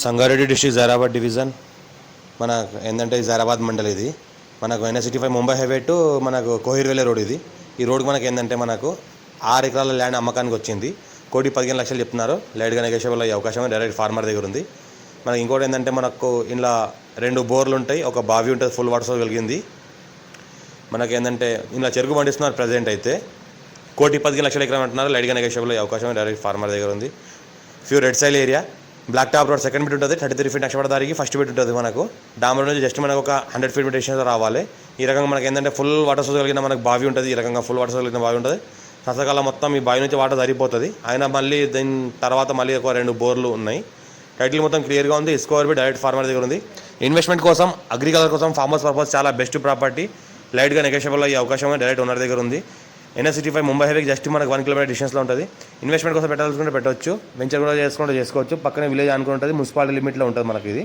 Sangareddy district Zaheerabad division మన ఏంటంటే జైరాబాద్ మండల్ ఇది మనకు NH65 ముంబై హైవే టు మనకు కోహిర్వెల్లి రోడ్ ఇది. ఈ రోడ్డు మనకు ఏంటంటే మనకు 6 ఎకరాల ల్యాండ్ అమ్మకానికి వచ్చింది. 1,15,00,000 చెప్తున్నారు. లైట్గా నెగోషియబుల్ అయ్యే అవకాశం డైరెక్ట్ ఫార్మర్ దగ్గర ఉంది. మనకి ఇంకోటి ఏంటంటే మనకు ఇలా 2 బోర్లు ఉంటాయి, ఒక బావి ఉంటుంది ఫుల్ వాటర్ కలిగింది. మనకి ఏంటంటే ఇలా చెరుకు పండిస్తున్నారు ప్రజెంట్ అయితే. 1,15,00,000 ఎకరం అంటున్నారు. లైట్గా నెగోషియబుల్ అయ్యే అవకాశం డైరెక్ట్ ఫార్మర్ దగ్గర ఉంది. Few red soil area, black top road second bit ఉంటుంది, 33 ఫీట్ నక్షపడదారికి ఫస్ట్ బిట్ ఉంటుంది. మనకు డామర్ నుంచి జస్ట్ మనకు ఒక 100 ఫీట్ డిస్టెన్స్ రావాలి. ఈ రకంగా మనకి ఏంటంటే ఫుల్ వాటర్ సోర్స్ కలిగిన మనకు బావి ఉంటుంది. ఈ రకంగా ఫుల్ వాటర్ సోర్స్ కలిగిన బావి ఉంటుంది. ససకాలం మొత్తం ఈ బావి నుంచి వాటర్ సరిపోతుంది. అయినా మళ్ళీ దీని తర్వాత మళ్ళీ ఒక 2 బోర్లు ఉన్నాయి. టైటిల్ మొత్తం క్లియర్గా ఉంది. స్కోర్ బి డైరెక్ట్ ఫార్మర్ దగ్గర ఉంది. ఇన్వెస్ట్మెంట్ కోసం, అగ్రికల్చర్ కోసం, ఫార్మర్స్ పర్పస్ చాలా బెస్ట్ ప్రాపర్టీ. లైట్గా నెగోషియబుల్ అయ్యే అవకాశం డైరెక్ట్ ఓనర్ దగ్గర ఉంది. NH65 ముంబై హైవేకి జస్ట్ మనకు 1 కిలోమీటర్ డిస్టెన్స్లో ఉంటుంది. ఇన్వెస్ట్మెంట్ కోసం పెట్టాల్సుకుంటే పెట్టవచ్చు, వెంచర్ కూడా చేసుకోవచ్చు. పక్కనే విలేజ్ అనుకుని ఉంటుంది, మున్సిపాలిటీ లిమిట్లో ఉంటుంది మనకి ఇది.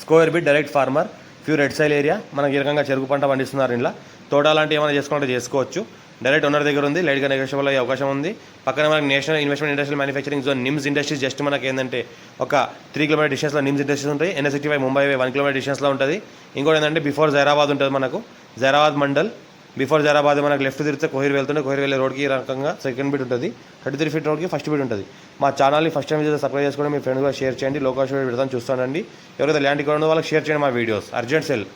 Square bit direct farmer, few red soil area. మనకి ఈ రకంగా చెరుకు పంట పండిస్తున్నారు. ఇలా తోట లాంటివి ఏమైనా చేసుకుంటే చేసుకోవచ్చు. డైరెక్ట్ ఓనర్ దగ్గర ఉంది. లైట్గా నెగోషియబుల్ అయ్యే అవకాశం ఉంది. పక్కన మనకి national investment industrial manufacturing zone NIMS industries just మనకి ఏంటంటే ఒక 3 కిలోమీటర్ డిస్టెన్స్లో నిమ్స్ ఇండస్ట్రీస్ ఉంటాయి. NH65 ముంబై హైవే 1 కిలోమీటర్ డిస్టెన్స్లో ఉంటుంది. ఇంకోటి ఏంటంటే బిఫోర్ జైరాబాద్ ఉంటుంది మనకు, జైరాబాద్ మండల్. బిఫోర్ జైరాబాద్ మనకు లెఫ్ట్ తిరిగితే కోహిర్వెల్లి రోడ్కి ఈ రకంగా సెకండ్ బిట్ ఉంటుంది. 33 ఫీట్ రోడ్కి ఫస్ట్ బిట్ ఉంటుంది. మా ఛానల్ని ఫస్ట్ టైం సబ్స్క్రైబ్ చేసుకోండి, మీ ఫ్రెండ్స్ కూడా షేర్ చేయండి. లోకల్ షో పెడతాను చూస్తానండి. ఎవరైతే ల్యాండ్ ఇక్కడ ఉన్నదో వాళ్ళకి షేర్ చేయండి మా వీడియోస్. Urgent cell.